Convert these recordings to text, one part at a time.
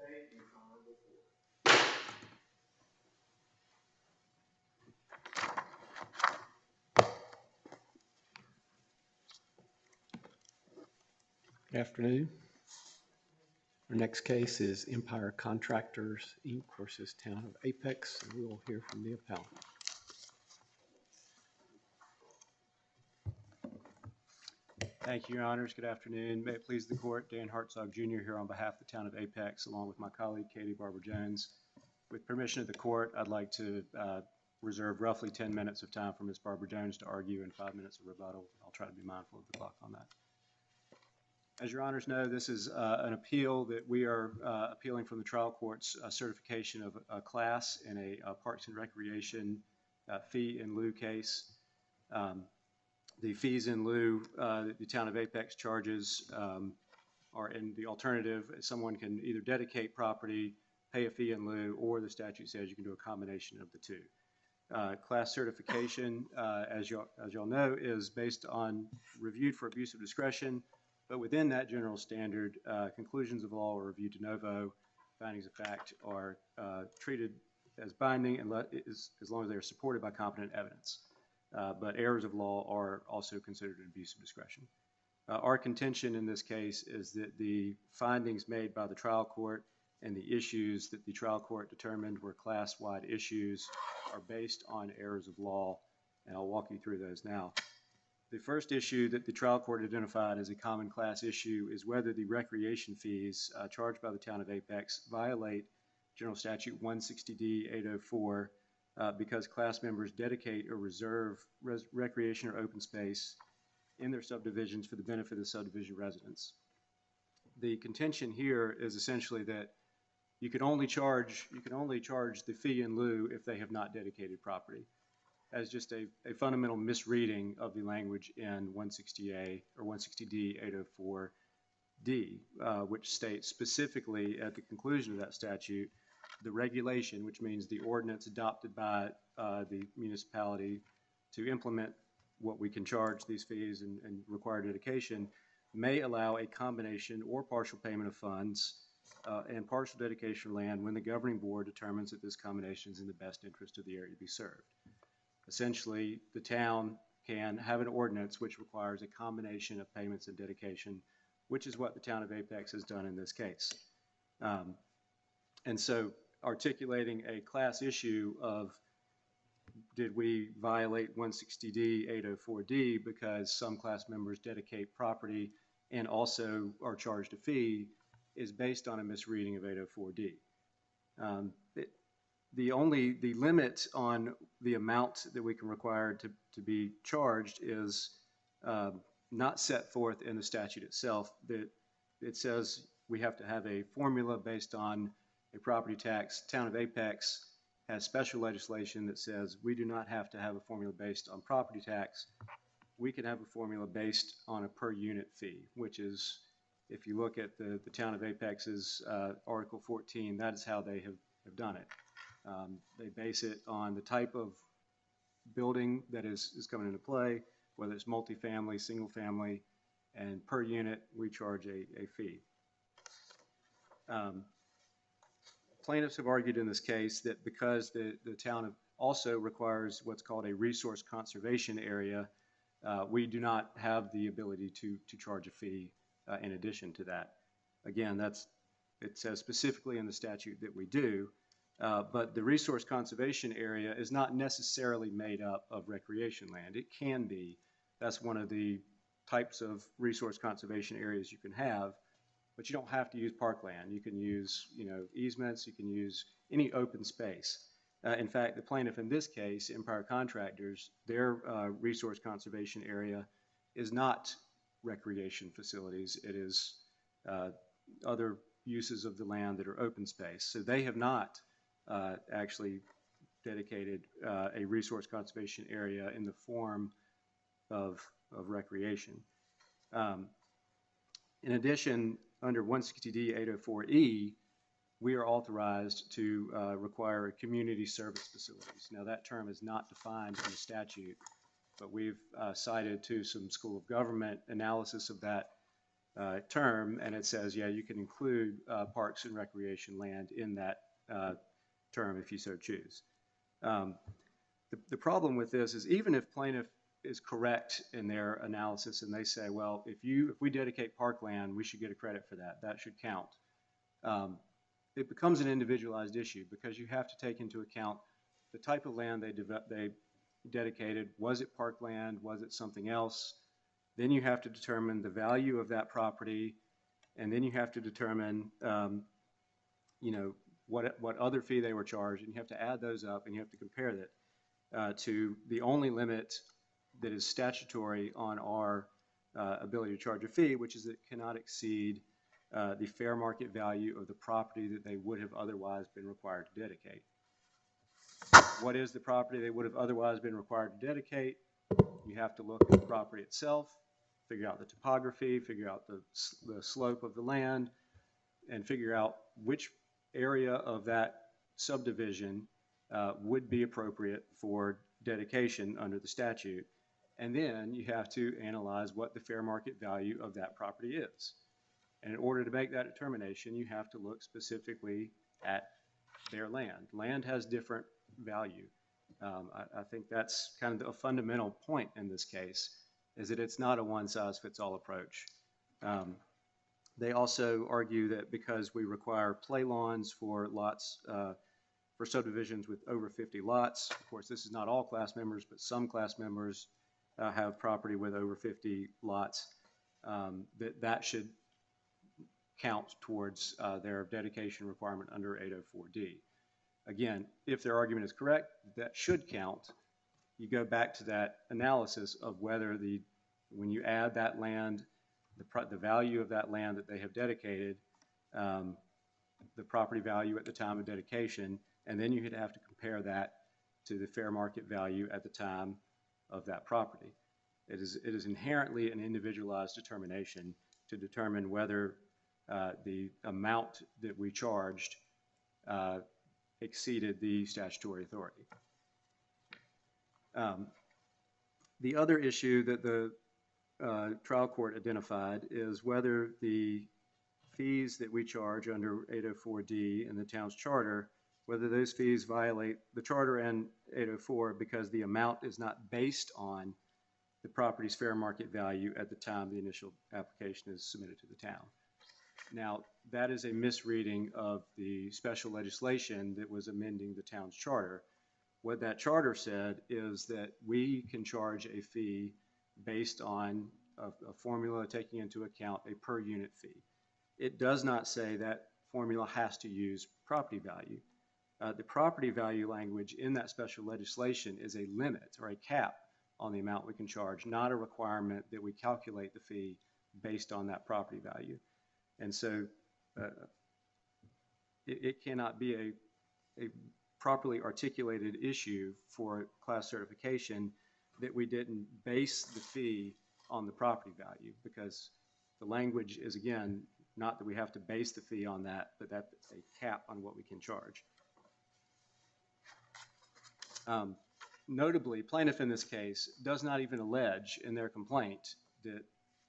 Thank you, Honorable Court. Good afternoon. Our next case is Empire Contractors, Inc. versus Town of Apex, and we will hear from the appellant. Thank you, Your Honors. Good afternoon. May it please the Court, Dan Hartzog Jr. here on behalf of the Town of Apex, along with my colleague, Katie Barber-Jones. With permission of the Court, I'd like to reserve roughly 10 minutes of time for Ms. Barber-Jones to argue and 5 minutes of rebuttal. I'll try to be mindful of the clock on that. As Your Honors know, this is an appeal that we are appealing from the trial court's certification of a class in a Parks and Recreation fee in lieu case. The fees in lieu the Town of Apex charges are in the alternative. Someone can either dedicate property, pay a fee in lieu, or the statute says you can do a combination of the two. Class certification, as y'all know, is based on reviewed for abuse of discretion, but within that general standard, conclusions of law are reviewed de novo. Findings of fact are treated as binding as long as they are supported by competent evidence. But errors of law are also considered an abuse of discretion. Our contention in this case is that the findings made by the trial court and the issues that the trial court determined were class-wide issues are based on errors of law, and I'll walk you through those now. The first issue that the trial court identified as a common class issue is whether the recreation fees charged by the Town of Apex violate General Statute 160D 804 because class members dedicate or reserve recreation or open space in their subdivisions for the benefit of subdivision residents. The contention here is essentially that you can only charge the fee in lieu if they have not dedicated property, as just a fundamental misreading of the language in 160A or 160D 804D, which states specifically at the conclusion of that statute, the regulation, which means the ordinance adopted by the municipality to implement what we can charge these fees and require dedication, may allow a combination or partial payment of funds and partial dedication of land when the governing board determines that this combination is in the best interest of the area to be served. Essentially, the town can have an ordinance which requires a combination of payments and dedication, which is what the Town of Apex has done in this case. And so articulating a class issue of did we violate 160D 804D because some class members dedicate property and also are charged a fee is based on a misreading of 804D. The limit on the amount that we can require to be charged is not set forth in the statute itself. It says we have to have a formula based on a property tax. Town of Apex has special legislation that says we do not have to have a formula based on property tax. We can have a formula based on a per unit fee, which is, if you look at the Town of Apex's Article 14, that is how they have done it. They base it on the type of building that is coming into play, whether it's multifamily, single family, and per unit we charge a fee. Plaintiffs have argued in this case that because the town also requires what's called a resource conservation area, we do not have the ability to charge a fee in addition to that. Again, it says specifically in the statute that we do, but the resource conservation area is not necessarily made up of recreation land. It can be. That's one of the types of resource conservation areas you can have, but you don't have to use parkland. You can use, easements. You can use any open space. In fact, the plaintiff in this case, Empire Contractors, their resource conservation area is not recreation facilities. It is other uses of the land that are open space. So they have not actually dedicated a resource conservation area in the form of recreation. In addition, under 160D 804E, we are authorized to require community service facilities. Now, that term is not defined in the statute, but we've cited to some School of Government analysis of that term, and it says, yeah, you can include parks and recreation land in that term if you so choose. The problem with this is even if plaintiff is correct in their analysis and they say, well, if we dedicate parkland, we should get a credit for that. That should count. It becomes an individualized issue because you have to take into account the type of land they dedicated. Was it parkland? Was it something else? Then you have to determine the value of that property, and then you have to determine, what other fee they were charged, and you have to add those up, and you have to compare that to the only limit that is statutory on our ability to charge a fee, which is it cannot exceed the fair market value of the property that they would have otherwise been required to dedicate. What is the property they would have otherwise been required to dedicate? You have to look at the property itself, figure out the topography, figure out the slope of the land, and figure out which area of that subdivision would be appropriate for dedication under the statute. And then you have to analyze what the fair market value of that property is. And in order to make that determination, you have to look specifically at their land. Land has different value. I think that's kind of a fundamental point in this case, is that it's not a one-size-fits-all approach. They also argue that because we require play lawns for lots, for subdivisions with over 50 lots, of course this is not all class members, but some class members have property with over 50 lots, that should count towards their dedication requirement under 804D. Again, if their argument is correct, that should count. You go back to that analysis of whether when you add that land, the value of that land that they have dedicated, the property value at the time of dedication, and then you would have to compare that to the fair market value at the time of that property. It is inherently an individualized determination to determine whether the amount that we charged exceeded the statutory authority. The other issue that the trial court identified is whether the fees that we charge under 804D in the town's charter, whether those fees violate the charter and 804 because the amount is not based on the property's fair market value at the time the initial application is submitted to the town. Now, that is a misreading of the special legislation that was amending the town's charter. What that charter said is that we can charge a fee based on a formula taking into account a per unit fee. It does not say that formula has to use property value. The property value language in that special legislation is a limit or a cap on the amount we can charge, not a requirement that we calculate the fee based on that property value. And so it cannot be a properly articulated issue for class certification that we didn't base the fee on the property value, because the language is, again, not that we have to base the fee on that, but that's a cap on what we can charge. Notably, plaintiff in this case does not even allege in their complaint that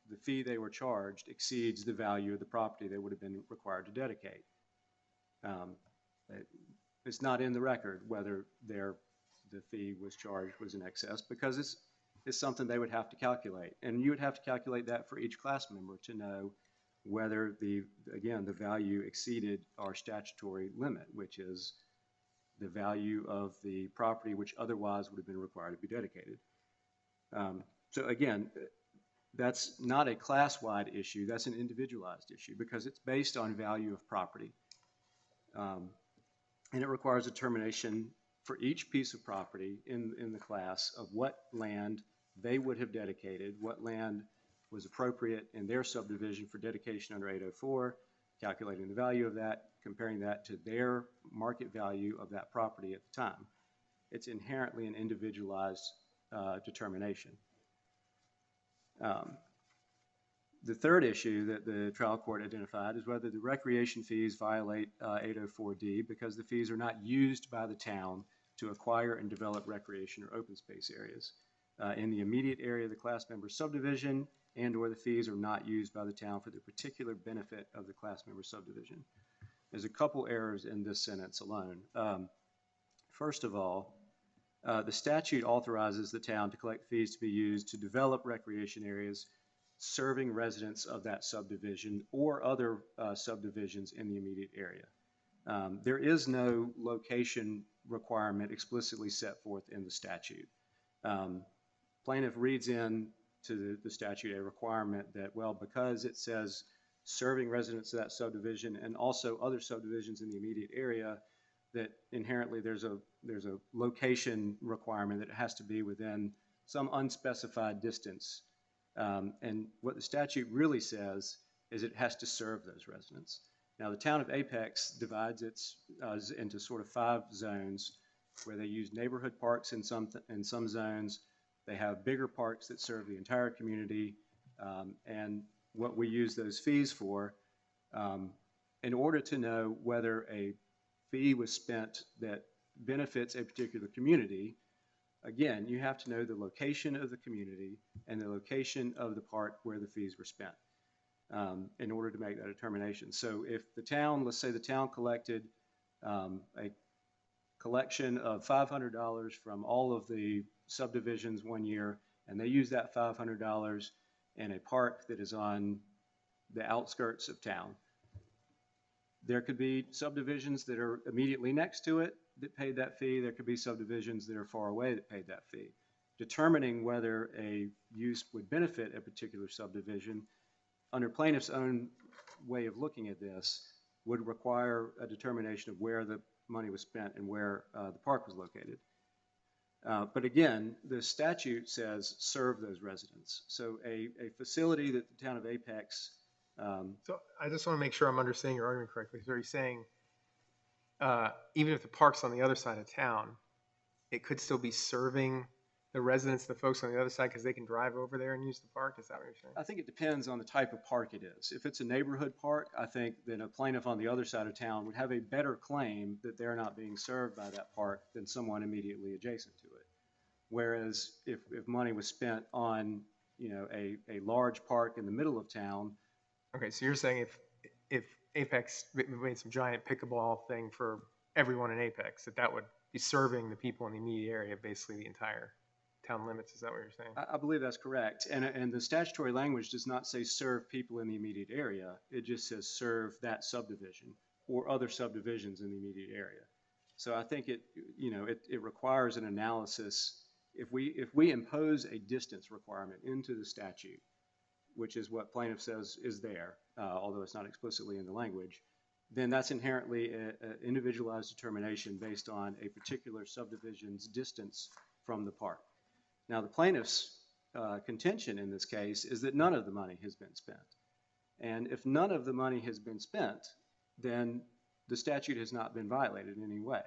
the fee they were charged exceeds the value of the property they would have been required to dedicate. It's not in the record whether the fee was charged was in excess, because it's something they would have to calculate. And you would have to calculate that for each class member to know whether the value exceeded our statutory limit, which is the value of the property which otherwise would have been required to be dedicated. So again, that's not a class-wide issue, that's an individualized issue, because it's based on value of property. And it requires a determination for each piece of property in the class of what land they would have dedicated, what land was appropriate in their subdivision for dedication under 804, calculating the value of that, comparing that to their market value of that property at the time. It's inherently an individualized determination. The third issue that the trial court identified is whether the recreation fees violate 804D because the fees are not used by the town to acquire and develop recreation or open space areas in the immediate area of the class member subdivision and/or the fees are not used by the town for the particular benefit of the class member subdivision. There's a couple errors in this sentence alone. First of all, the statute authorizes the town to collect fees to be used to develop recreation areas serving residents of that subdivision or other subdivisions in the immediate area. There is no location requirement explicitly set forth in the statute. Plaintiff reads in to the statute a requirement that, well, because it says serving residents of that subdivision and also other subdivisions in the immediate area, that inherently there's a location requirement that it has to be within some unspecified distance. And what the statute really says is it has to serve those residents. Now, the town of Apex divides it into sort of 5 zones where they use neighborhood parks in some zones. They have bigger parks that serve the entire community. And what we use those fees for, in order to know whether a fee was spent that benefits a particular community, again, you have to know the location of the community and the location of the park where the fees were spent in order to make that determination. So if the town, let's say the town collected a collection of $500 from all of the subdivisions one year, and they use that $500 in a park that is on the outskirts of town, there could be subdivisions that are immediately next to it that paid that fee. There could be subdivisions that are far away that paid that fee. Determining whether a use would benefit a particular subdivision under plaintiff's own way of looking at this would require a determination of where the money was spent and where the park was located. But again, the statute says serve those residents. So a facility that the town of Apex So I just want to make sure I'm understanding your argument correctly. So are you saying even if the park's on the other side of town, it could still be serving the residents, the folks on the other side, because they can drive over there and use the park? Is that what you're saying? I think it depends on the type of park it is. If it's a neighborhood park, I think that a plaintiff on the other side of town would have a better claim that they're not being served by that park than someone immediately adjacent to it. Whereas if money was spent on, a large park in the middle of town. Okay, so you're saying if Apex made some giant pickleball thing for everyone in Apex, that would be serving the people in the immediate area, basically the entire town limits. Is that what you're saying? I believe that's correct. And the statutory language does not say serve people in the immediate area. It just says serve that subdivision or other subdivisions in the immediate area. So I think it requires an analysis. If we impose a distance requirement into the statute, which is what plaintiff says is there, although it's not explicitly in the language, then that's inherently an individualized determination based on a particular subdivision's distance from the park. Now, the plaintiff's contention in this case is that none of the money has been spent. And if none of the money has been spent, then the statute has not been violated in any way.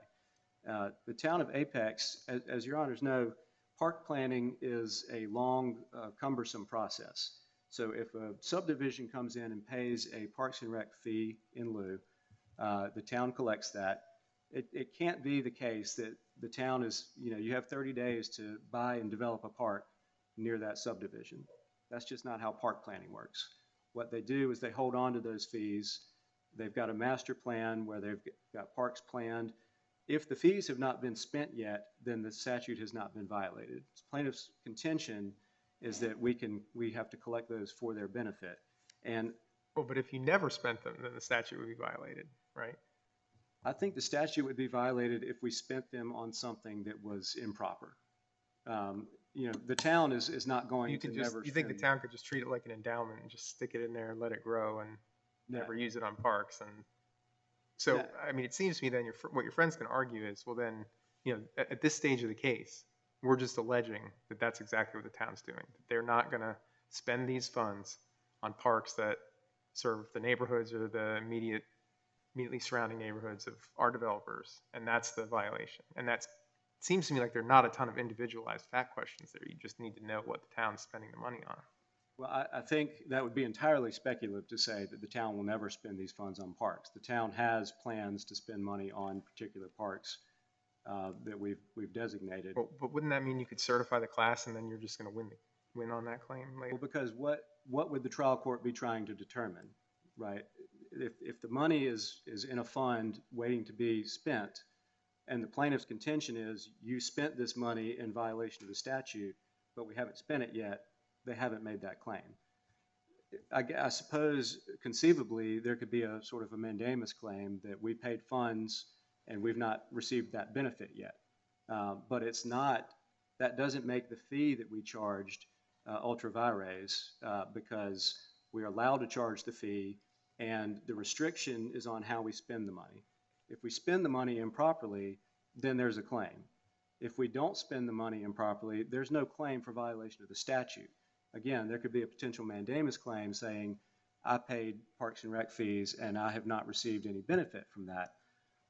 The town of Apex, as your honors know, park planning is a long, cumbersome process. So if a subdivision comes in and pays a Parks and Rec fee in lieu, the town collects that. It can't be the case that the town is, you have 30 days to buy and develop a park near that subdivision. That's just not how park planning works. What they do is they hold on to those fees. They've got a master plan where they've got parks planned. If the fees have not been spent yet, then the statute has not been violated. Plaintiff's contention is that we have to collect those for their benefit. But if you never spent them, then the statute would be violated, right? I think the statute would be violated if we spent them on something that was improper. The town is not going to never. You think the town could just treat it like an endowment and just stick it in there and let it grow and never use it on parks? And so, Yeah. I mean, it seems to me then what your friends can argue is, well, then, at this stage of the case, we're just alleging that that's exactly what the town's doing. That they're not going to spend these funds on parks that serve the neighborhoods or the immediately surrounding neighborhoods of our developers, and that's the violation. And it seems to me like there are not a ton of individualized fact questions there. You just need to know what the town's spending the money on. Well, I think that would be entirely speculative to say that the town will never spend these funds on parks. The town has plans to spend money on particular parks that we've designated. But wouldn't that mean you could certify the class and then you're just going to win win on that claim later? Well, because what would the trial court be trying to determine, right? If the money is in a fund waiting to be spent, and the plaintiff's contention is you spent this money in violation of the statute, but we haven't spent it yet, they haven't made that claim. I suppose conceivably there could be a sort of a mandamus claim that we paid funds and we've not received that benefit yet. But it's not, that doesn't make the fee that we charged ultra vires because we're allowed to charge the fee and the restriction is on how we spend the money. If we spend the money improperly, then there's a claim. If we don't spend the money improperly, there's no claim for violation of the statute. Again, there could be a potential mandamus claim saying, I paid Parks and Rec fees and I have not received any benefit from that.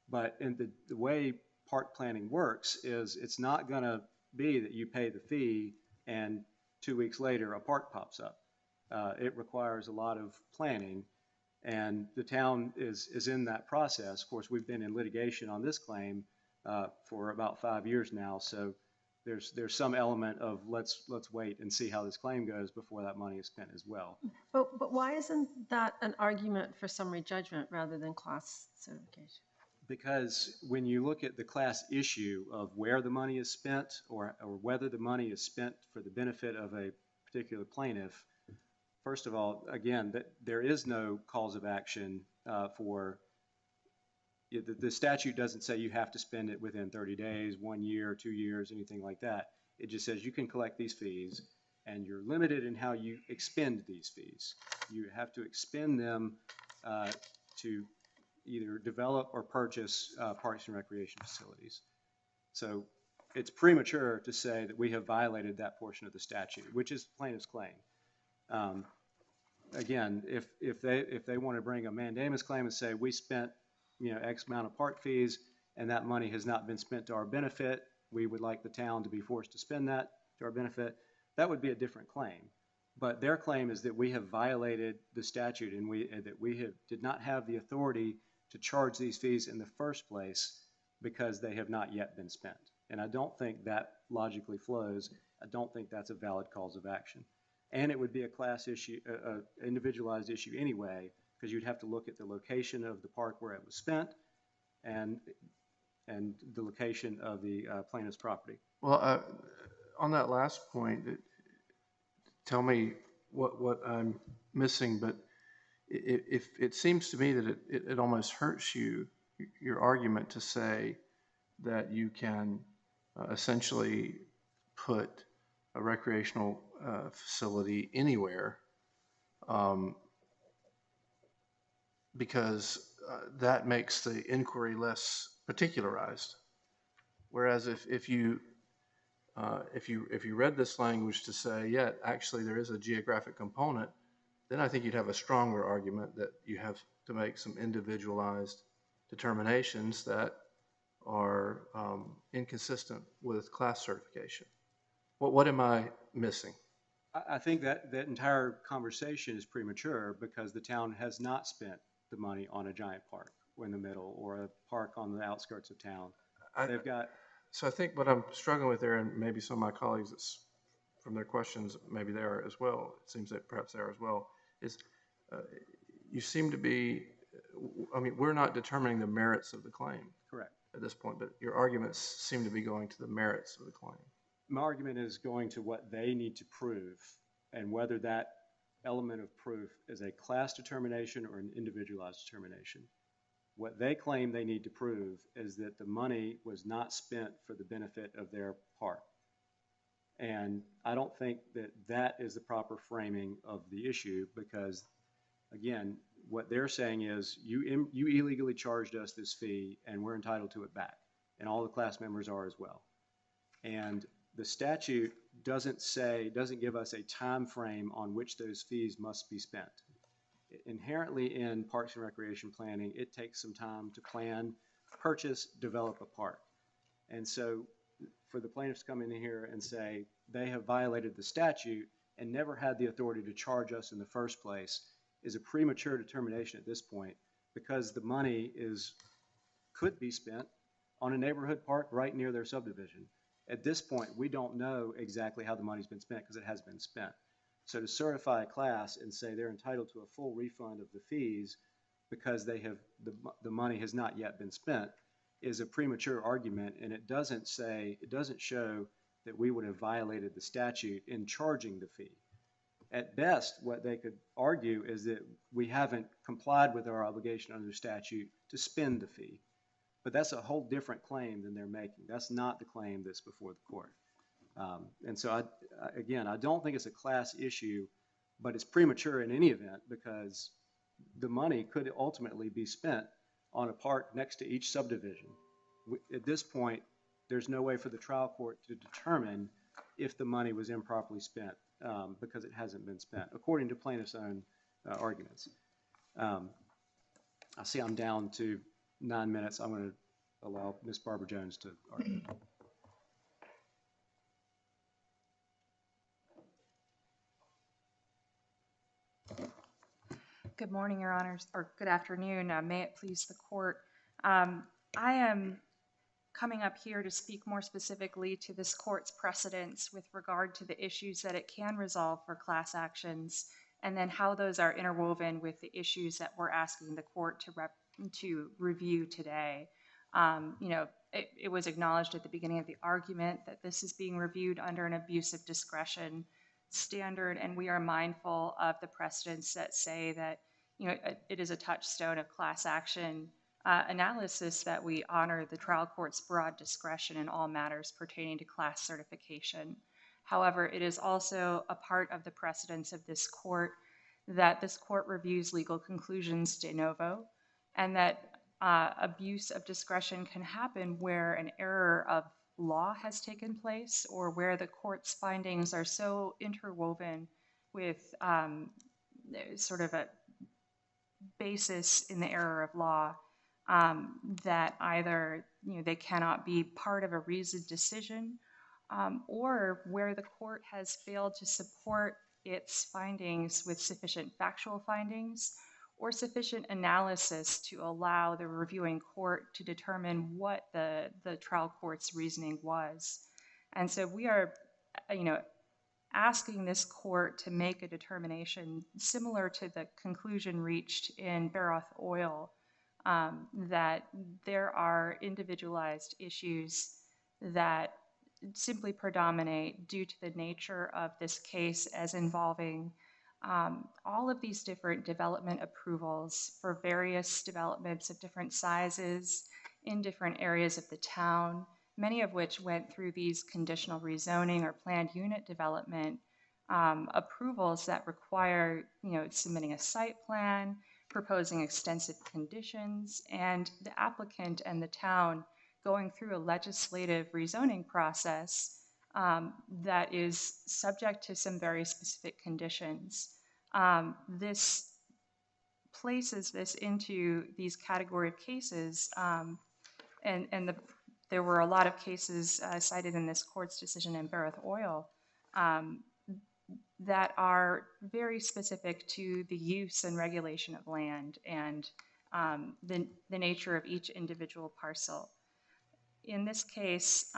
But in the way park planning works is it's not going to be that you pay the fee and 2 weeks later a park pops up. It requires a lot of planning, and the town is in that process. Of course, we've been in litigation on this claim for about 5 years now, so there's some element of let's wait and see how this claim goes before that money is spent as well. But why isn't that an argument for summary judgment rather than class certification? Because when you look at the class issue of where the money is spent or whether the money is spent for the benefit of a particular plaintiff, first of all, again, there is no cause of action for, the statute doesn't say you have to spend it within 30 days, 1 year, 2 years, anything like that. It just says you can collect these fees and you're limited in how you expend these fees. You have to expend them to either develop or purchase parks and recreation facilities. So it's premature to say that we have violated that portion of the statute, which is the plaintiff's claim. Again, if they want to bring a mandamus claim and say we spent X amount of park fees and that money has not been spent to our benefit, we would like the town to be forced to spend that to our benefit, that would be a different claim. But their claim is that we have violated the statute and that we did not have the authority to charge these fees in the first place because they have not yet been spent. And I don't think that logically flows. I don't think that's a valid cause of action. And it would be a class issue, individualized issue anyway, because you'd have to look at the location of the park where it was spent and the location of the plaintiff's property. Well, on that last point, tell me what I'm missing, but if it seems to me that it almost hurts your argument to say that you can essentially put a recreational facility anywhere because that makes the inquiry less particularized. Whereas if you read this language to say, yeah, actually there is a geographic component, then I think you'd have a stronger argument that you have to make some individualized determinations that are inconsistent with class certification. What am I missing? I think that entire conversation is premature because the town has not spent the money on a giant park in the middle or a park on the outskirts of town. They've got. So I think what I'm struggling with there, and maybe some of my colleagues from their questions, maybe they are as well, it seems that perhaps they are as well, is you seem to be, I mean, we're not determining the merits of the claim. Correct. At this point, but your arguments seem to be going to the merits of the claim. My argument is going to what they need to prove and whether that element of proof is a class determination or an individualized determination. What they claim they need to prove is that the money was not spent for the benefit of their park. And I don't think that that is the proper framing of the issue because, again, what they're saying is you illegally charged us this fee and we're entitled to it back. And all the class members are as well. And the statute doesn't give us a time frame on which those fees must be spent. Inherently in parks and recreation planning, it takes some time to plan, purchase, develop a park. And so for the plaintiffs to come in here and say they have violated the statute and never had the authority to charge us in the first place is a premature determination at this point because the money could be spent on a neighborhood park right near their subdivision. At this point, we don't know exactly how the money's been spent because it has been spent. So to certify a class and say they're entitled to a full refund of the fees because they have the money has not yet been spent is a premature argument, and it doesn't show that we would have violated the statute in charging the fee. At best, what they could argue is that we haven't complied with our obligation under the statute to spend the fee. But that's a whole different claim than they're making. That's not the claim that's before the court. And so, again, I don't think it's a class issue, but it's premature in any event because the money could ultimately be spent on a park next to each subdivision. At this point, there's no way for the trial court to determine if the money was improperly spent because it hasn't been spent, according to plaintiff's own arguments. I see I'm down to 9 minutes. I'm going to allow Ms. Barbara Jones to argue. Good morning, Your Honors, or good afternoon. May it please the court. I am coming up here to speak more specifically to this court's precedents with regard to the issues that it can resolve for class actions, and then how those are interwoven with the issues that we're asking the court to review today. It was acknowledged at the beginning of the argument that this is being reviewed under an abuse of discretion standard, and we are mindful of the precedents that say that it is a touchstone of class action analysis that we honor the trial court's broad discretion in all matters pertaining to class certification. However, it is also a part of the precedents of this court that this court reviews legal conclusions de novo, and that abuse of discretion can happen where an error of law has taken place or where the court's findings are so interwoven with sort of a basis in the error of law that either they cannot be part of a reasoned decision or where the court has failed to support its findings with sufficient factual findings or sufficient analysis to allow the reviewing court to determine what the trial court's reasoning was. And so we are, asking this court to make a determination similar to the conclusion reached in Baroth Oil, that there are individualized issues that simply predominate due to the nature of this case as involving all of these different development approvals for various developments of different sizes in different areas of the town, many of which went through these conditional rezoning or planned unit development approvals that require, submitting a site plan, proposing extensive conditions, and the applicant and the town going through a legislative rezoning process that is subject to some very specific conditions. This places this into these category of cases, there were a lot of cases cited in this court's decision in Baroth Oil that are very specific to the use and regulation of land and the nature of each individual parcel. In this case,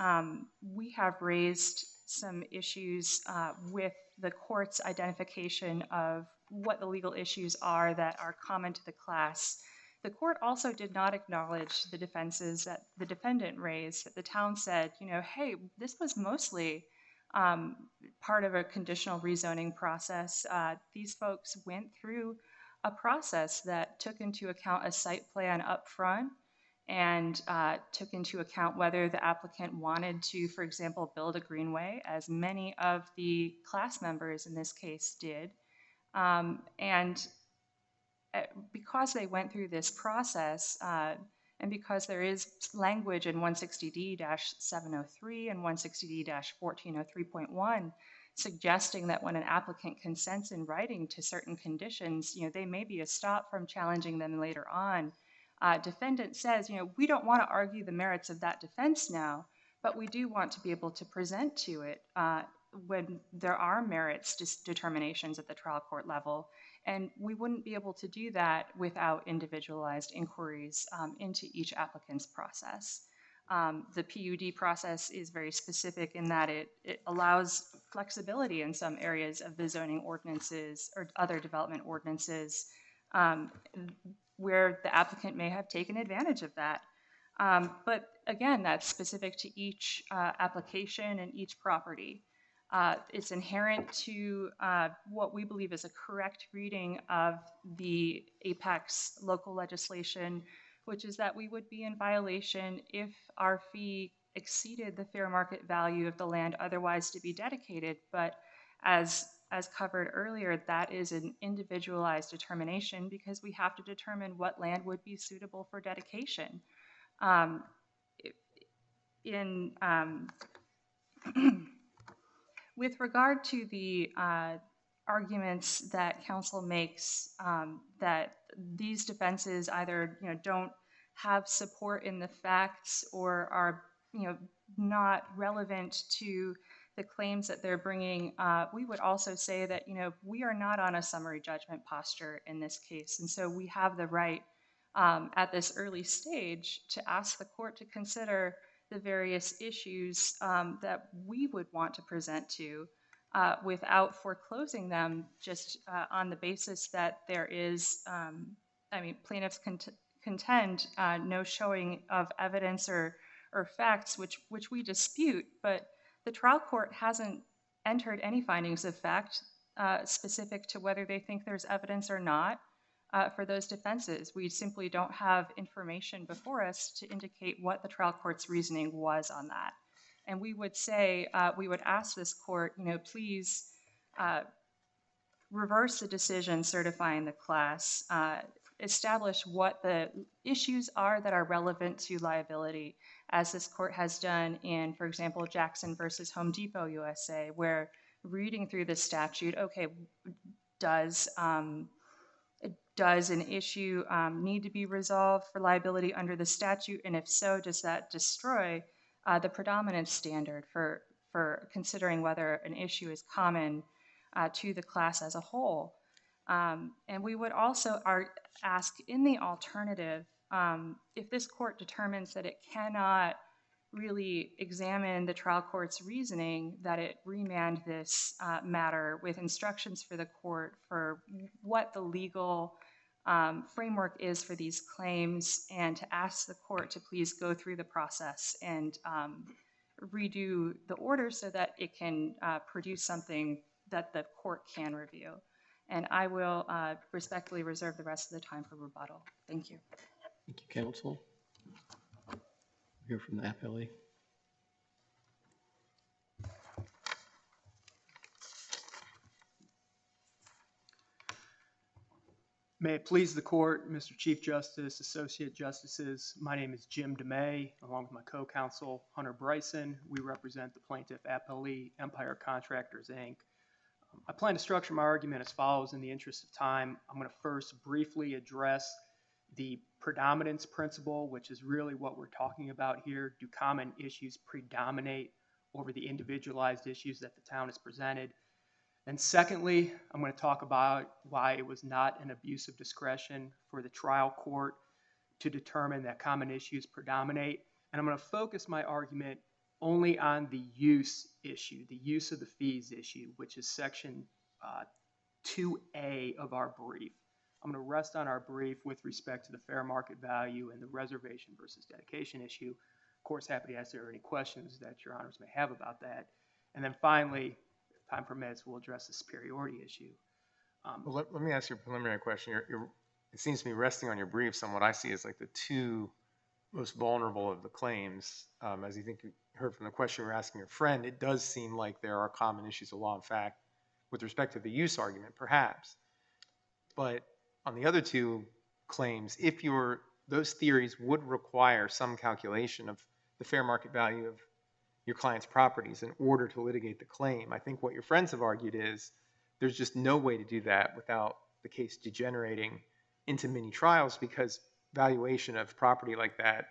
we have raised some issues with the court's identification of what the legal issues are that are common to the class. The court also did not acknowledge the defenses that the defendant raised, that the town said, hey, this was mostly part of a conditional rezoning process. These folks went through a process that took into account a site plan up front and took into account whether the applicant wanted to, for example, build a greenway, as many of the class members in this case did. And because they went through this process, and because there is language in 160D-703 and 160D-1403.1 suggesting that when an applicant consents in writing to certain conditions, they may be a stop from challenging them later on. Defendant says, we don't want to argue the merits of that defense now, but we do want to be able to present to it when there are merits determinations at the trial court level. And we wouldn't be able to do that without individualized inquiries into each applicant's process. The PUD process is very specific in that it allows flexibility in some areas of the zoning ordinances or other development ordinances where the applicant may have taken advantage of that. But again, that's specific to each application and each property. It's inherent to what we believe is a correct reading of the Apex local legislation, which is that we would be in violation if our fee exceeded the fair market value of the land otherwise to be dedicated. But as covered earlier, that is an individualized determination because we have to determine what land would be suitable for dedication. With regard to the arguments that counsel makes that these defenses either don't have support in the facts or are not relevant to the claims that they're bringing, we would also say that we are not on a summary judgment posture in this case, and so we have the right at this early stage to ask the court to consider the various issues that we would want to present to without foreclosing them just on the basis that there is, plaintiffs contend no showing of evidence or facts which we dispute, but the trial court hasn't entered any findings of fact specific to whether they think there's evidence or not for those defenses. We simply don't have information before us to indicate what the trial court's reasoning was on that. And we would say, we would ask this court, please reverse the decision certifying the class, establish what the issues are that are relevant to liability, as this court has done in, for example, Jackson versus Home Depot USA, where reading through the statute, okay, does an issue need to be resolved for liability under the statute? And if so, does that destroy the predominant standard for considering whether an issue is common to the class as a whole? And we would also ask in the alternative, if this court determines that it cannot really examine the trial court's reasoning, that it remand this matter with instructions for the court for what the legal framework is for these claims, and to ask the court to please go through the process and redo the order so that it can produce something that the court can review. And I will respectfully reserve the rest of the time for rebuttal. Thank you. Thank you, counsel. Hear from the appellee. May it please the court, Mr. Chief Justice, Associate Justices, my name is Jim DeMay, along with my co-counsel, Hunter Bryson. We represent the plaintiff appellee, Empire Contractors, Inc. I plan to structure my argument as follows in the interest of time. I'm going to first briefly address the predominance principle, which is really what we're talking about here. Do common issues predominate over the individualized issues that the town has presented? And secondly, I'm going to talk about why it was not an abuse of discretion for the trial court to determine that common issues predominate. And I'm going to focus my argument only on the use issue, the use of the fees issue, which is section 2A of our brief. I'm going to rest on our brief with respect to the fair market value and the reservation versus dedication issue. Of course, happy to answer any questions that your honors may have about that. And then finally, if time permits, we'll address the superiority issue. Well, let me ask you a preliminary question. It seems to me resting on your briefs on what I see as like the two most vulnerable of the claims. As you think you heard from the question you were asking your friend, it does seem like there are common issues of law and fact with respect to the use argument, perhaps. But on the other two claims, if those theories would require some calculation of the fair market value of your client's properties in order to litigate the claim, I think what your friends have argued is there's just no way to do that without the case degenerating into mini trials, because valuation of property like that,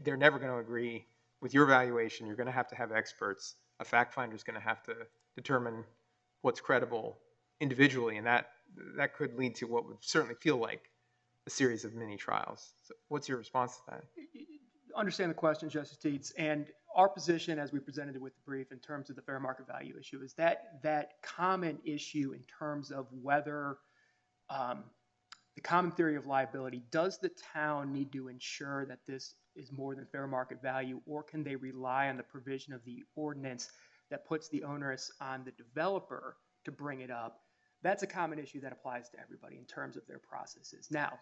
they're never going to agree with your valuation. You're going to have experts. A fact finder is going to have to determine what's credible individually, and that could lead to what would certainly feel like a series of mini trials. So what's your response to that? understand the question, Justice Teets, and our position, as we presented it with the brief, in terms of the fair market value issue, is that common issue in terms of whether the common theory of liability, does the town need to ensure that this is more than fair market value, or can they rely on the provision of the ordinance that puts the onus on the developer to bring it up? That's a common issue that applies to everybody in terms of their processes. Now,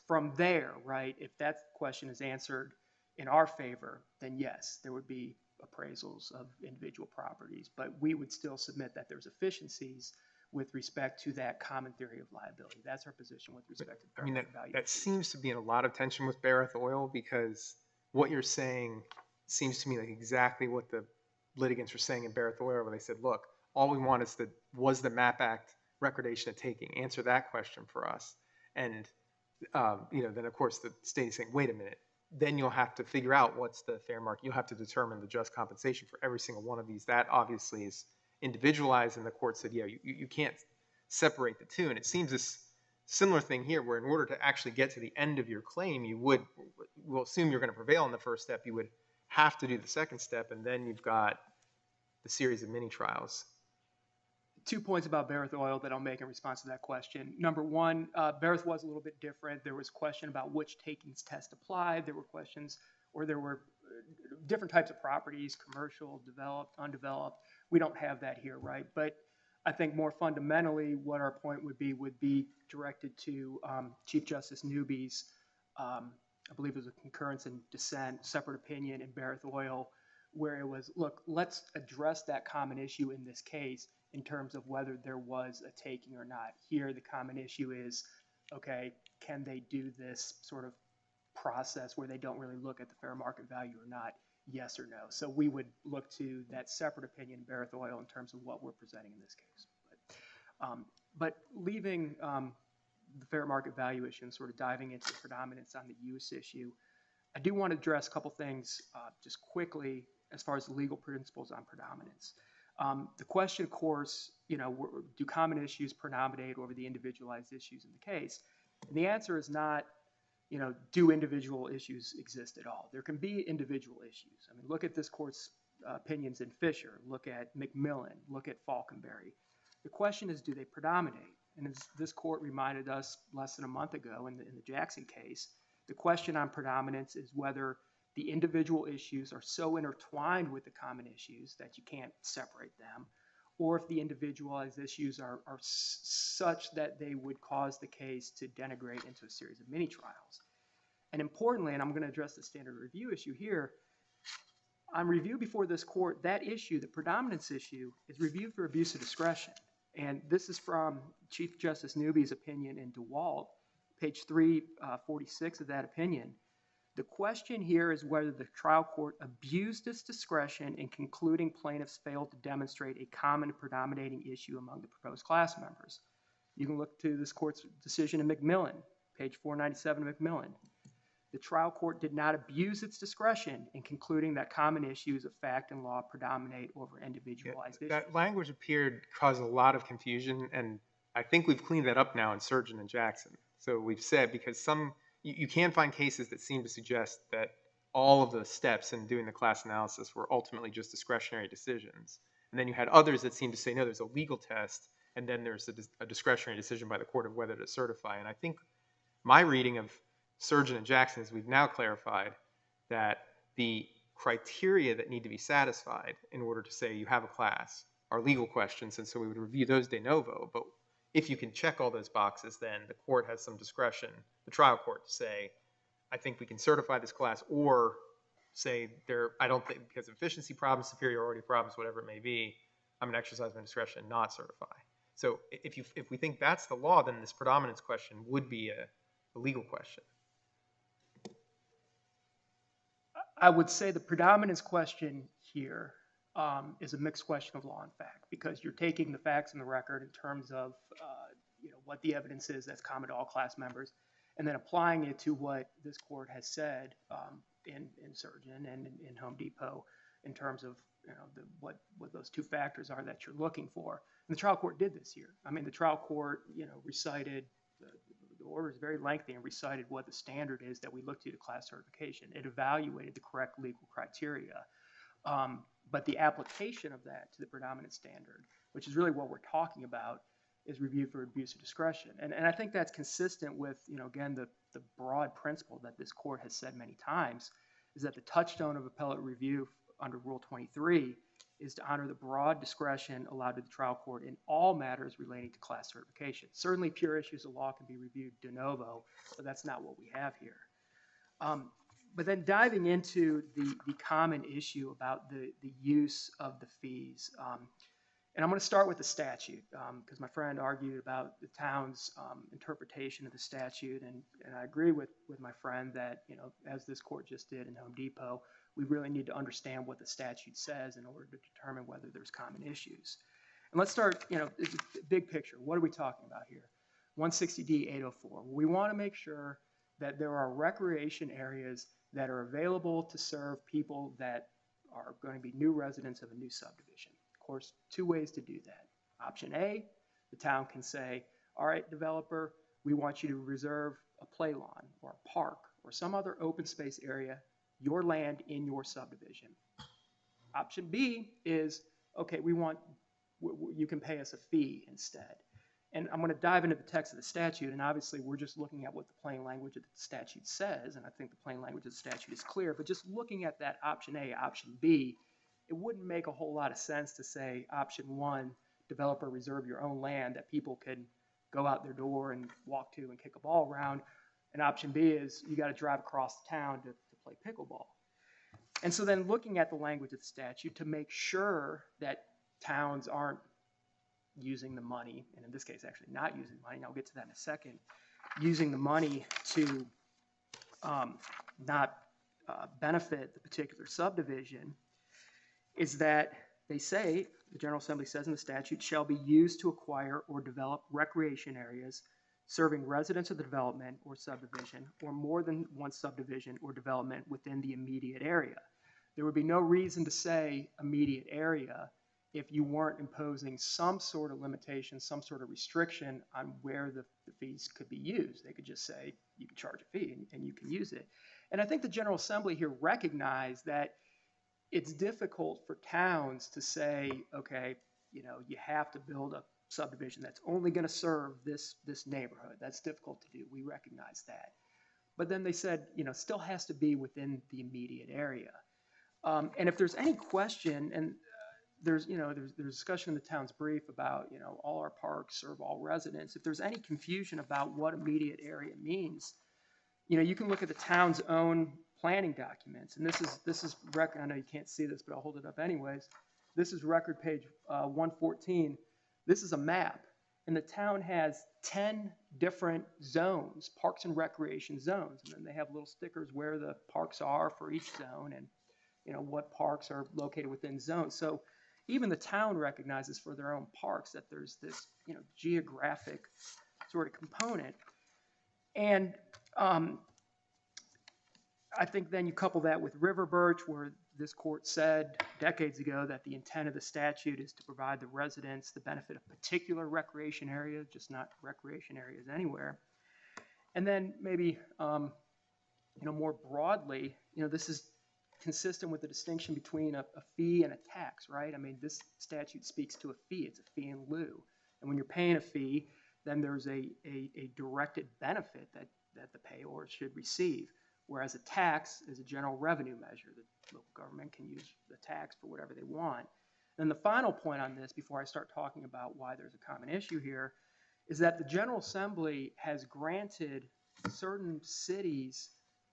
from there, right, if that question is answered in our favor, then yes, there would be appraisals of individual properties, but we would still submit that there's efficiencies with respect to that common theory of liability. That's our position with respect to I fair mean, market value. that seems to be in a lot of tension with Barrett Oil, because what you're saying seems to me like exactly what the litigants were saying in Barrett Oil, where they said, look, all we want is was the MAP Act recordation of taking? Answer that question for us. And, then of course the state is saying, wait a minute, then you'll have to figure out what's the fair market. You'll have to determine the just compensation for every single one of these. That obviously is individualized, and the court said, yeah, you can't separate the two. And it seems this similar thing here, where in order to actually get to the end of your claim, we'll assume you're going to prevail in the first step, you would have to do the second step, and then you've got the series of mini trials. 2 points about Barrett Oil that I'll make in response to that question. Number one, Barrett was a little bit different. There was question about which takings test applied. There were questions, or there were different types of properties, commercial, developed, undeveloped. We don't have that here, right? But I think more fundamentally, what our point would be directed to Chief Justice Newby's, I believe it was a concurrence and dissent, separate opinion in Barrett Oil, where it was, look, let's address that common issue in this case in terms of whether there was a taking or not. Here, the common issue is, okay, can they do this sort of process where they don't really look at the fair market value or not? Yes or no. So we would look to that separate opinion, Barrett Oil, in terms of what we're presenting in this case. But leaving the fair market value issue and sort of diving into the predominance on the use issue, I do want to address a couple things just quickly as far as the legal principles on predominance. The question, of course, do common issues predominate over the individualized issues in the case? And the answer is not, do individual issues exist at all? There can be individual issues. I mean, look at this court's opinions in Fisher, look at McMillan, look at Falconberry. The question is, do they predominate? And as this court reminded us less than a month ago in the Jackson case, the question on predominance is whether the individual issues are so intertwined with the common issues that you can't separate them, or if the individualized issues are such that they would cause the case to denigrate into a series of mini trials. And importantly, and I'm going to address the standard review issue here, on review before this court, that issue, the predominance issue, is reviewed for abuse of discretion. And this is from Chief Justice Newby's opinion in DeWalt, page 346 of that opinion. The question here is whether the trial court abused its discretion in concluding plaintiffs failed to demonstrate a common predominating issue among the proposed class members. You can look to this court's decision in McMillan, page 497 of McMillan. The trial court did not abuse its discretion in concluding that common issues of fact and law predominate over individualized issues. That language appeared caused a lot of confusion, and I think we've cleaned that up now in Surgeon and Jackson. So we've said, because you can find cases that seem to suggest that all of the steps in doing the class analysis were ultimately just discretionary decisions. And then you had others that seem to say, no, there's a legal test, and then there's a discretionary decision by the court of whether to certify. And I think my reading of Surgeon and Jackson is we've now clarified that the criteria that need to be satisfied in order to say you have a class are legal questions, and so we would review those de novo. But if you can check all those boxes, then the court has some discretion, the trial court, to say, I think we can certify this class, or say, I don't think, because of efficiency problems, superiority problems, whatever it may be, I'm going to exercise my discretion and not certify. So if we think that's the law, then this predominance question would be a legal question. I would say the predominance question here is a mixed question of law and fact, because you're taking the facts in the record in terms of what the evidence is that's common to all class members, and then applying it to what this court has said in Surgeon and in Home Depot in terms of what those two factors are that you're looking for. And the trial court did this here. I mean, the trial court recited the order is very lengthy and recited what the standard is that we look to class certification. It evaluated the correct legal criteria. But the application of that to the predominant standard, which is really what we're talking about, is reviewed for abuse of discretion. And I think that's consistent with, again, the broad principle that this court has said many times, is that the touchstone of appellate review under Rule 23 is to honor the broad discretion allowed to the trial court in all matters relating to class certification. Certainly pure issues of law can be reviewed de novo, but that's not what we have here. But then diving into the common issue about the use of the fees. And I'm going to start with the statute because my friend argued about the town's interpretation of the statute. And I agree with my friend that, as this court just did in Home Depot, we really need to understand what the statute says in order to determine whether there's common issues. And let's start, it's a big picture. What are we talking about here? 160D 804. We want to make sure that there are recreation areas that are available to serve people that are going to be new residents of a new subdivision. Of course, two ways to do that. Option A, the town can say, all right, developer, we want you to reserve a play lawn or a park or some other open space area, your land in your subdivision. Option B is, okay, you can pay us a fee instead. And I'm going to dive into the text of the statute, and obviously we're just looking at what the plain language of the statute says, and I think the plain language of the statute is clear, but just looking at that option A, option B, it wouldn't make a whole lot of sense to say option 1, developer reserve your own land that people can go out their door and walk to and kick a ball around, and option B is you got to drive across the town to play pickleball. And so then looking at the language of the statute to make sure that towns aren't using the money, and in this case actually not using money, and I'll get to that in a second, using the money to not benefit the particular subdivision, is that they say, the General Assembly says in the statute, shall be used to acquire or develop recreation areas serving residents of the development or subdivision or more than one subdivision or development within the immediate area. There would be no reason to say immediate area if you weren't imposing some sort of limitation, some sort of restriction on where the fees could be used. They could just say, you can charge a fee and you can use it. And I think the General Assembly here recognized that it's difficult for towns to say, okay, you have to build a subdivision that's only going to serve this neighborhood. That's difficult to do. We recognize that. But then they said, still has to be within the immediate area. And if there's any question, and there's discussion in the town's brief about, all our parks serve all residents. If there's any confusion about what immediate area means, you can look at the town's own planning documents. And this is record. I know you can't see this, but I'll hold it up anyways. This is record page 114. This is a map, and the town has 10 different zones, parks and recreation zones, and then they have little stickers where the parks are for each zone, and what parks are located within zones. So even the town recognizes for their own parks that there's this geographic sort of component, and I think then you couple that with River Birch, where this court said decades ago that the intent of the statute is to provide the residents the benefit of particular recreation areas, just not recreation areas anywhere. And then maybe, more broadly, this is consistent with the distinction between a fee and a tax, right? I mean, this statute speaks to a fee. It's a fee in lieu. And when you're paying a fee, then there's a directed benefit that the payor should receive. Whereas a tax is a general revenue measure. The local government can use the tax for whatever they want. And the final point on this, before I start talking about why there's a common issue here, is that the General Assembly has granted certain cities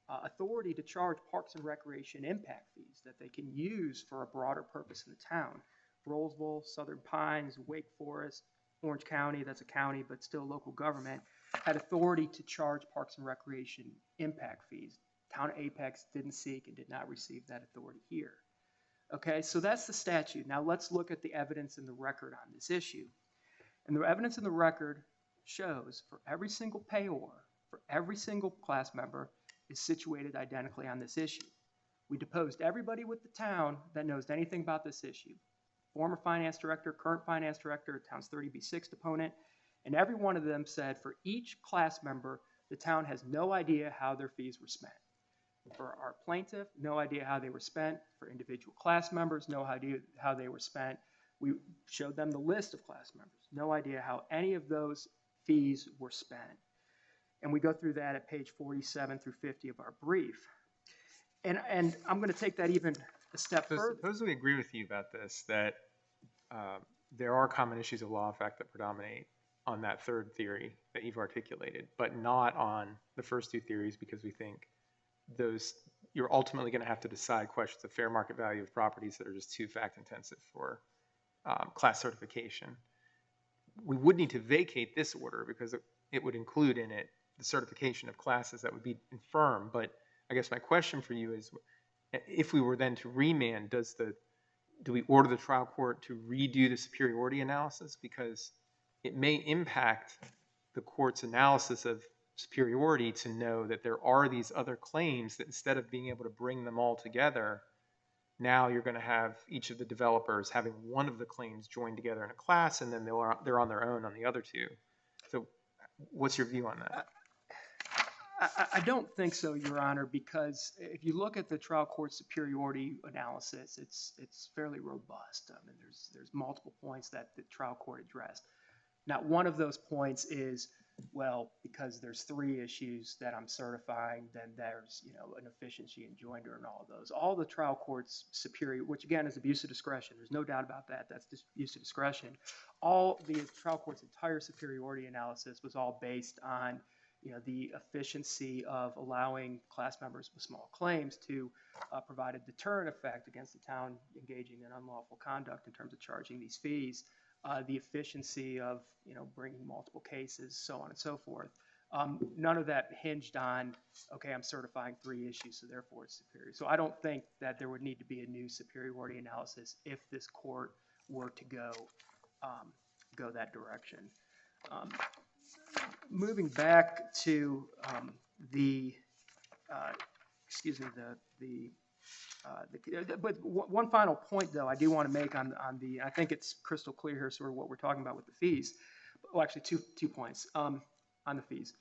authority to charge parks and recreation impact fees that they can use for a broader purpose in the town. Rollsville, Southern Pines, Wake Forest, Orange County, that's a county, but still local government, had authority to charge parks and recreation impact fees. Town of Apex didn't seek and did not receive that authority here. Okay, so that's the statute. Now let's look at the evidence in the record on this issue. And the evidence in the record shows for every single payor, for every single class member, is situated identically on this issue. We deposed everybody with the town that knows anything about this issue. Former finance director, current finance director, town's 30B6 deponent, And every one of them said for each class member, the town has no idea how their fees were spent. For our plaintiff, no idea how they were spent. For individual class members, no idea how they were spent. We showed them the list of class members, no idea how any of those fees were spent. And we go through that at page 47 through 50 of our brief. And I'm going to take that even a step So further. suppose we agree with you about this, that there are common issues of law effect that predominate on that third theory that you've articulated, but not on the first two theories, because we think those, you're ultimately going to have to decide questions of fair market value of properties that are just too fact intensive for class certification. We would need to vacate this order because it would include in it the certification of classes that would be infirm. But I guess my question for you is, if we were then to remand, do we order the trial court to redo the superiority analysis? Because it may impact the court's analysis of superiority to know that there are these other claims that instead of being able to bring them all together, now you're going to have each of the developers having one of the claims joined together in a class, and then they're on their own on the other two. So what's your view on that? I don't think so, Your Honor, because if you look at the trial court superiority analysis, it's fairly robust. I mean, there's multiple points that the trial court addressed. Now, one of those points is, well, because there's three issues that I'm certifying, then there's, an efficiency and joinder and all of those. All the trial court's superior, which again is abuse of discretion. There's no doubt about that. That's just abuse of discretion. All the trial court's entire superiority analysis was all based on the efficiency of allowing class members with small claims to provide a deterrent effect against the town engaging in unlawful conduct in terms of charging these fees, the efficiency of bringing multiple cases, so on and so forth. None of that hinged on, okay, I'm certifying three issues, so therefore it's superior. So I don't think that there would need to be a new superiority analysis if this court were to go that direction. Moving back to but one final point, though, I do want to make on the, I think it's crystal clear here sort of what we're talking about with the fees. Well, actually, two points on the fees.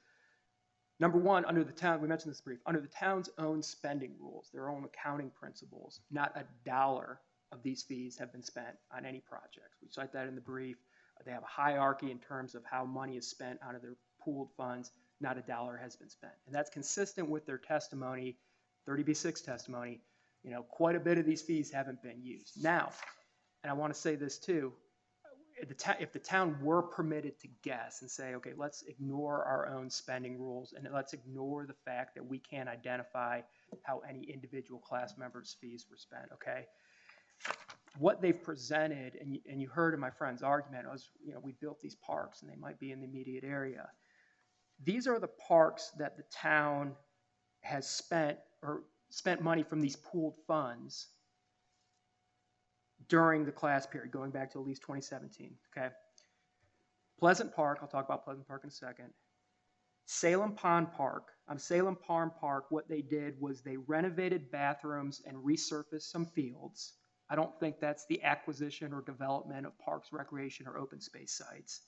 Number one, under the town, we mentioned this brief, under the town's own spending rules, their own accounting principles, not a dollar of these fees have been spent on any projects. We cite that in the brief. They have a hierarchy in terms of how money is spent out of their pooled funds. Not a dollar has been spent. And that's consistent with their testimony, 30B6 testimony. Quite a bit of these fees haven't been used. Now, and I want to say this too, if the town were permitted to guess and say, okay, let's ignore our own spending rules and let's ignore the fact that we can't identify how any individual class member's fees were spent, okay? What they've presented, and you heard in my friend's argument, was, we built these parks and they might be in the immediate area. These are the parks that the town has spent money from these pooled funds during the class period, going back to at least 2017, okay? Pleasant Park, I'll talk about Pleasant Park in a second. Salem Pond Park, what they did was they renovated bathrooms and resurfaced some fields. I don't think that's the acquisition or development of parks, recreation, or open space sites.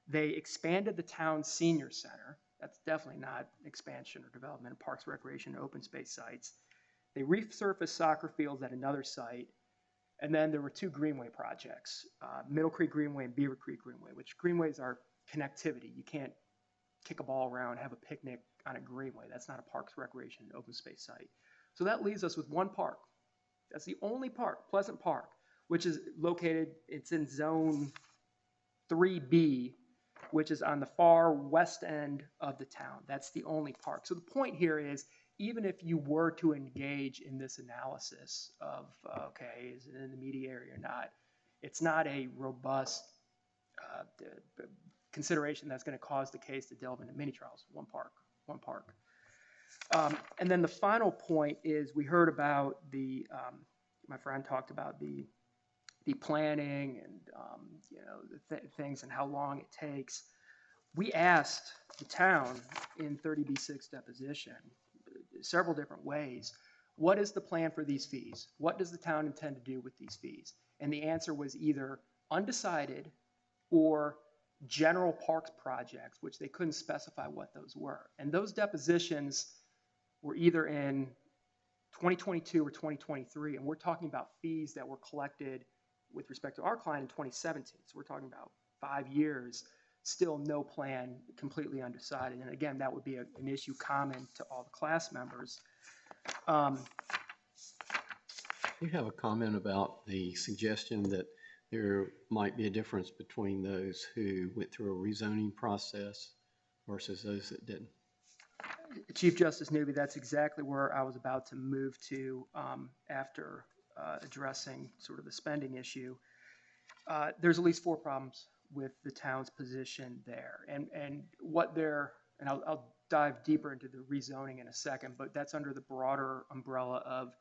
They expanded the town's senior center. That's definitely not expansion or development of parks, recreation, and open space sites. They resurfaced soccer fields at another site. And then there were two greenway projects, Middle Creek Greenway and Beaver Creek Greenway, which greenways are connectivity. You can't kick a ball around, have a picnic on a greenway. That's not a parks, recreation, and open space site. So that leaves us with one park. That's the only park, Pleasant Park, which is located, it's in zone 3B, which is on the far west end of the town. That's the only park. So the point here is, even if you were to engage in this analysis of, okay, is it in the media area or not, it's not a robust consideration that's going to cause the case to delve into mini trials. One park. And then the final point is, we heard about my friend talked about the planning and the things and how long it takes. We asked the town in 30B6 deposition several different ways, what is the plan for these fees? What does the town intend to do with these fees? And the answer was either undecided or general parks projects, which they couldn't specify what those were. And those depositions were either in 2022 or 2023, and we're talking about fees that were collected with respect to our client in 2017. So we're talking about 5 years, still no plan, completely undecided. And again, that would be an issue common to all the class members. You have a comment about the suggestion that there might be a difference between those who went through a rezoning process versus those that didn't. Chief Justice Newby, that's exactly where I was about to move to after addressing sort of the spending issue. There's at least 4 problems with the town's position there. And what they're, and I'll dive deeper into the rezoning in a second, but that's under the broader umbrella of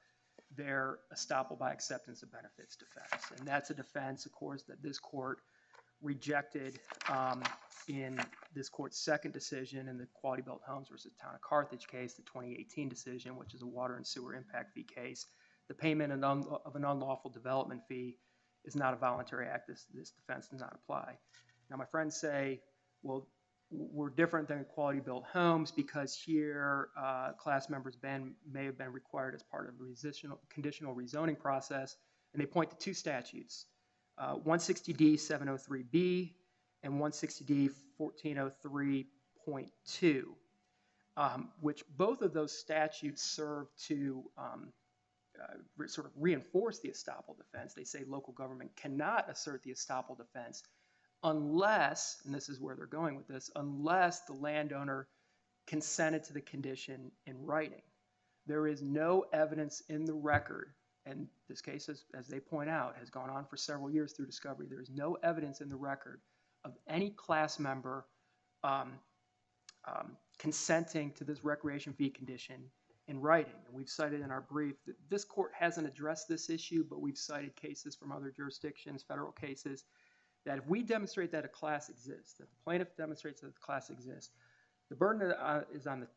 their estoppel by acceptance of benefits defense. And that's a defense, of course, that this court rejected in this court's second decision in the Quality Built Homes versus Town of Carthage case, the 2018 decision, which is a water and sewer impact fee case. The payment of an unlawful development fee is not a voluntary act. This defense does not apply. Now, my friends say, well, we're different than Quality Built Homes because here class members may have been required as part of a conditional rezoning process, and they point to 2 statutes, 160D 703B and 160D 1403.2, which both of those statutes serve to sort of reinforce the estoppel defense. They say local government cannot assert the estoppel defense unless, and this is where they're going with this, unless the landowner consented to the condition in writing. There is no evidence in the record, and this case, as they point out, has gone on for several years through discovery. There is no evidence in the record of any class member consenting to this recreation fee condition in writing. And we've cited in our brief that this court hasn't addressed this issue, but we've cited cases from other jurisdictions, federal cases, that if we demonstrate that a class exists, that the plaintiff demonstrates that the class exists, the burden is on the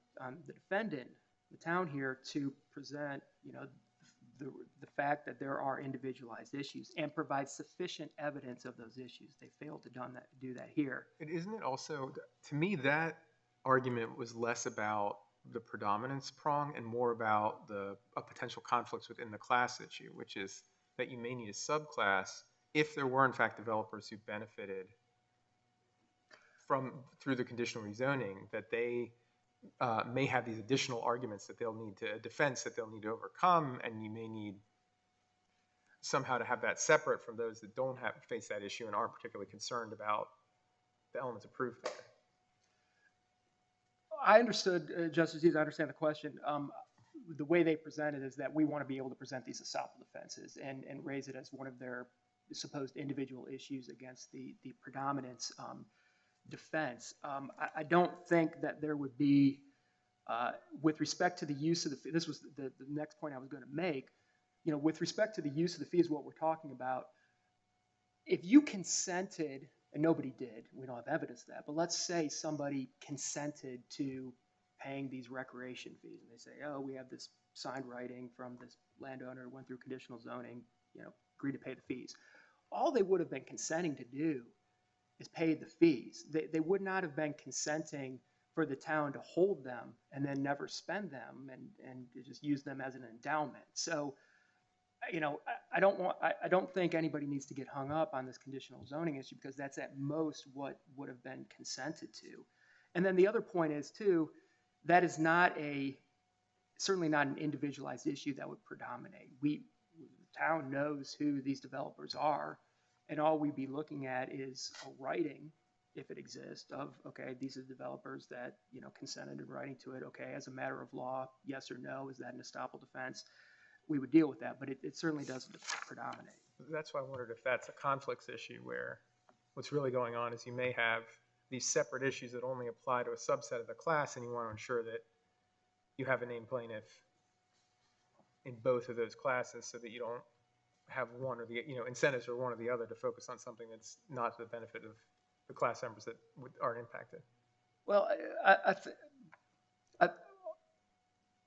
defendant, the town here, to present, the fact that there are individualized issues and provide sufficient evidence of those issues. They failed to do that here. And isn't it also, to me, that argument was less about the predominance prong and more about a potential conflicts within the class issue, which is that you may need a subclass if there were in fact developers who benefited through the conditional rezoning, that they may have these additional arguments that they'll need to, a defense that they'll need to overcome, and you may need somehow to have that separate from those that don't face that issue and aren't particularly concerned about the elements of proof there. I understood, Justice Hughes, I understand the question. The way they present it is that we want to be able to present these estoppel defenses and raise it as one of their supposed individual issues against the predominance defense. I don't think that there would be, with respect to the use of the fee, this was the next point I was going to make, with respect to the use of the fees, what we're talking about, if you consented, and nobody did, we don't have evidence of that, but let's say somebody consented to paying these recreation fees, and they say, oh, we have this signed writing from this landowner who went through conditional zoning, agreed to pay the fees. All they would have been consenting to do is pay the fees. They would not have been consenting for the town to hold them and then never spend them and just use them as an endowment. So, I don't think anybody needs to get hung up on this conditional zoning issue because that's at most what would have been consented to. And then the other point is too, that is certainly not an individualized issue that would predominate. The town knows who these developers are, and all we'd be looking at is a writing, if it exists, of, okay, these are developers that, consented in writing to it. Okay, as a matter of law, yes or no, is that an estoppel defense? We would deal with that, but it certainly doesn't predominate. That's why I wondered if that's a conflicts issue where what's really going on is you may have these separate issues that only apply to a subset of the class, and you want to ensure that you have a named plaintiff in both of those classes so that you don't have one or the, incentives or one or the other to focus on something that's not to the benefit of the class members that aren't impacted. Well, I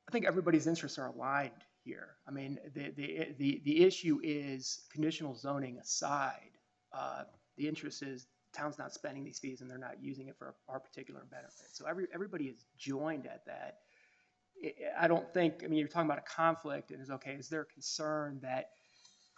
think everybody's interests are aligned here. I mean, the issue is, conditional zoning aside, the interest is town's not spending these fees and they're not using it for our particular benefit. So everybody is joined at that. I don't think, I mean, you're talking about a conflict and is okay, is there a concern that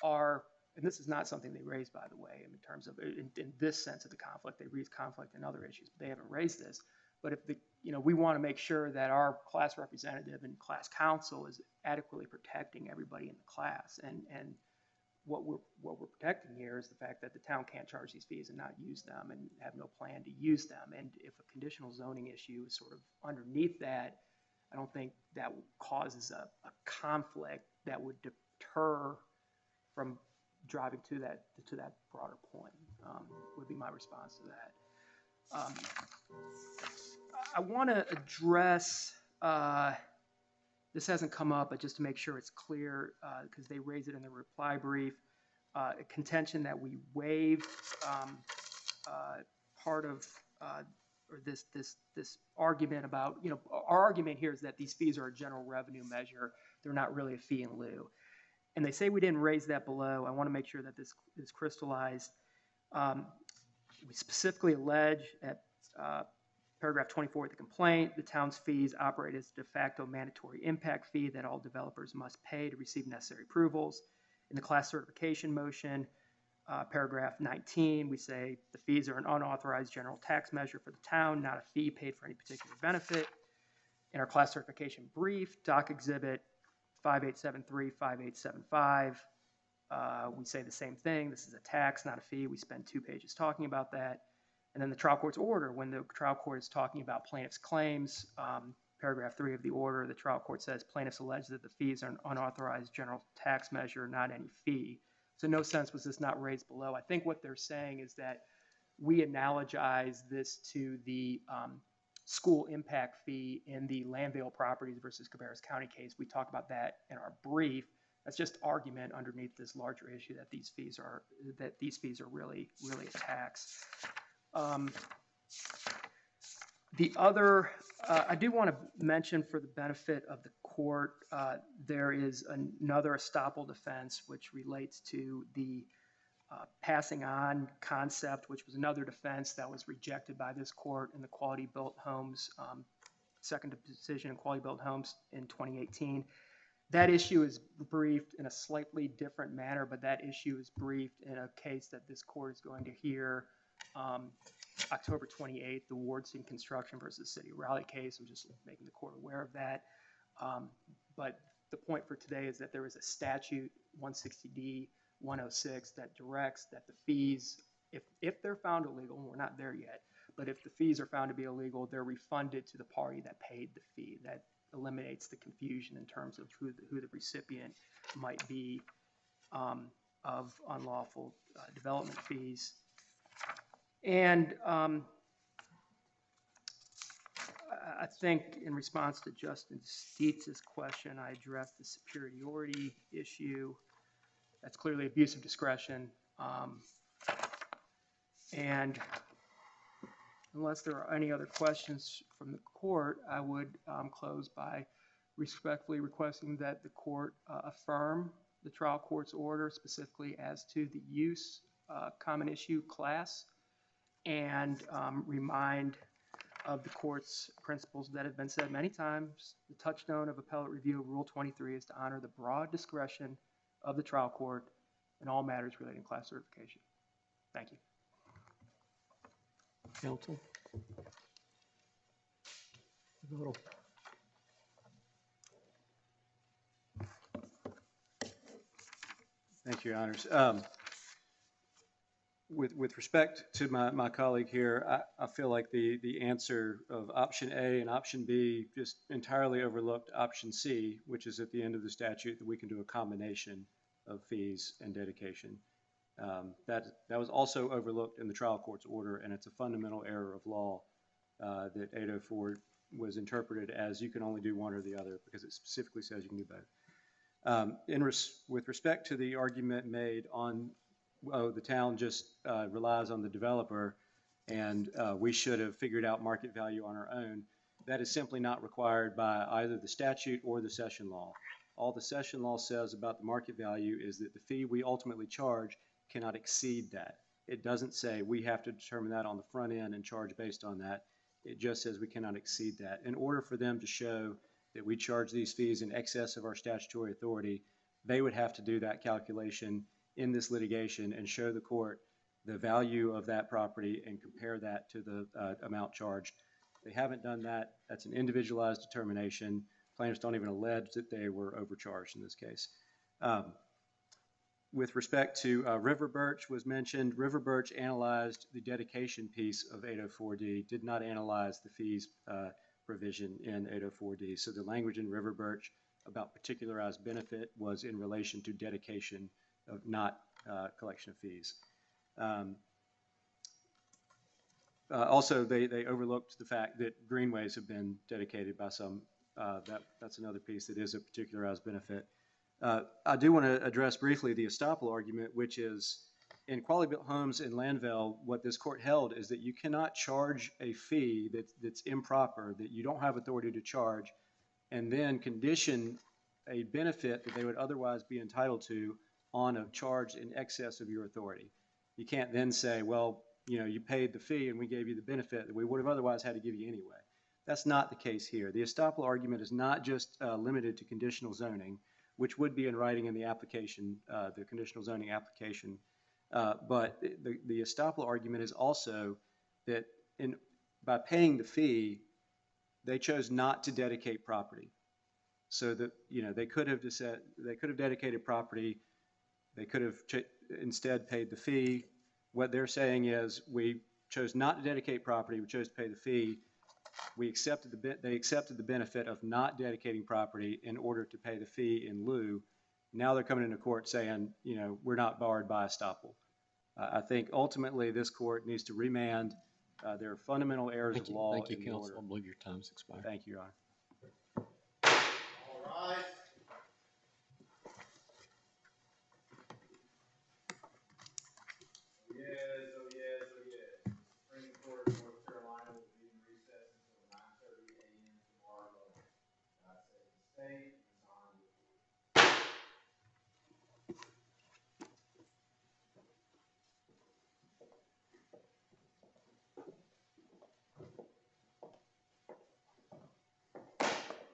and this is not something they raised, by the way, in terms of, in this sense of the conflict, they raised conflict in other issues, but they haven't raised this. But if we want to make sure that our class representative and class council is adequately protecting everybody in the class. And what we're protecting here is the fact that the town can't charge these fees and not use them and have no plan to use them. And if a conditional zoning issue is sort of underneath that, I don't think that causes a conflict that would deter from driving to that broader point, would be my response to that. I want to address, this hasn't come up, but just to make sure it's clear, because they raise it in the reply brief, a contention that we waived part of, or this argument about, our argument here is that these fees are a general revenue measure. They're not really a fee in lieu. And they say we didn't raise that below. I want to make sure that this is crystallized. We specifically allege at paragraph 24 of the complaint, the town's fees operate as de facto mandatory impact fee that all developers must pay to receive necessary approvals. In the class certification motion, paragraph 19, we say the fees are an unauthorized general tax measure for the town, not a fee paid for any particular benefit. In our class certification brief, doc exhibit 5873, 5875, we say the same thing. This is a tax, not a fee. We spend 2 pages talking about that. And then the trial court's order, when the trial court is talking about plaintiff's claims, paragraph 3 of the order, the trial court says plaintiffs allege that the fees are an unauthorized general tax measure, not any fee. So in no sense was this not raised below. I think what they're saying is that we analogize this to the school impact fee in the Landvale Properties versus Cabarrus County case. We talk about that in our brief. That's just argument underneath this larger issue that these fees are really a tax. The other, I do want to mention for the benefit of the court, there is another estoppel defense which relates to the passing on concept, which was another defense that was rejected by this court in the Quality Built Homes, second decision in Quality Built Homes in 2018. That issue is briefed in a slightly different manner, but that issue is briefed in a case that this court is going to hear October 28th, the Wardson Construction versus City of Raleigh case. I'm just making the court aware of that. But the point for today is that there is a statute, 160D 106, that directs that the fees, if they're found illegal, and we're not there yet, but if the fees are found to be illegal, they're refunded to the party that paid the fee. That eliminates the confusion in terms of who the recipient might be of unlawful development fees. And I think in response to Justin Steetz's question, I addressed the superiority issue. That's clearly abuse of discretion. And unless there are any other questions from the court, I would close by respectfully requesting that the court affirm the trial court's order, specifically as to the use common issue class, and remind of the court's principles that have been said many times. The touchstone of appellate review of Rule 23 is to honor the broad discretion of the trial court in all matters relating to class certification. Thank you. Counsel? Rebuttal. Thank you, Your Honors. With respect to my colleague here, I feel like the answer of option A and option B just entirely overlooked option C, which is at the end of the statute that we can do a combination of fees and dedication. That was also overlooked in the trial court's order, and it's a fundamental error of law that 804 was interpreted as you can only do one or the other, because it specifically says you can do both. With respect to the argument made on, the town just relies on the developer and we should have figured out market value on our own, that is simply not required by either the statute or the session law. All the session law says about the market value is that the fee we ultimately charge cannot exceed that. It doesn't say we have to determine that on the front end and charge based on that. It just says we cannot exceed that. In order for them to show that we charge these fees in excess of our statutory authority, they would have to do that calculation in this litigation and show the court the value of that property and compare that to the amount charged. They haven't done that. That's an individualized determination. Plaintiffs don't even allege that they were overcharged in this case. With respect to River Birch was mentioned, River Birch analyzed the dedication piece of 804D, did not analyze the fees provision in 804D. So the language in River Birch about particularized benefit was in relation to dedication of not collection of fees. Also, they overlooked the fact that greenways have been dedicated by some. That's another piece that is a particularized benefit. I do want to address briefly the estoppel argument, which is in Quality Built Homes in Landville, what this court held is that you cannot charge a fee that's improper, that you don't have authority to charge, and then condition a benefit that they would otherwise be entitled to on a charge in excess of your authority. You can't then say, well, you know, you paid the fee and we gave you the benefit that we would have otherwise had to give you anyway. That's not the case here. The estoppel argument is not just limited to conditional zoning, which would be in writing in the application, the conditional zoning application. But the estoppel argument is also that by paying the fee, they chose not to dedicate property. So that, you know, they could have dedicated property. They could have instead paid the fee. What they're saying is we chose not to dedicate property. We chose to pay the fee. They accepted the benefit of not dedicating property in order to pay the fee in lieu. Now they're coming into court saying, you know, we're not barred by estoppel. I think ultimately this court needs to remand. There are fundamental errors of law. Thank you, in the counsel. order. I believe your time's expired. Thank you, Your Honor. All right. Yes, oh yes, oh yes. Supreme Court of North Carolina will be in recess until 9:30 a.m. tomorrow morning. God save the state.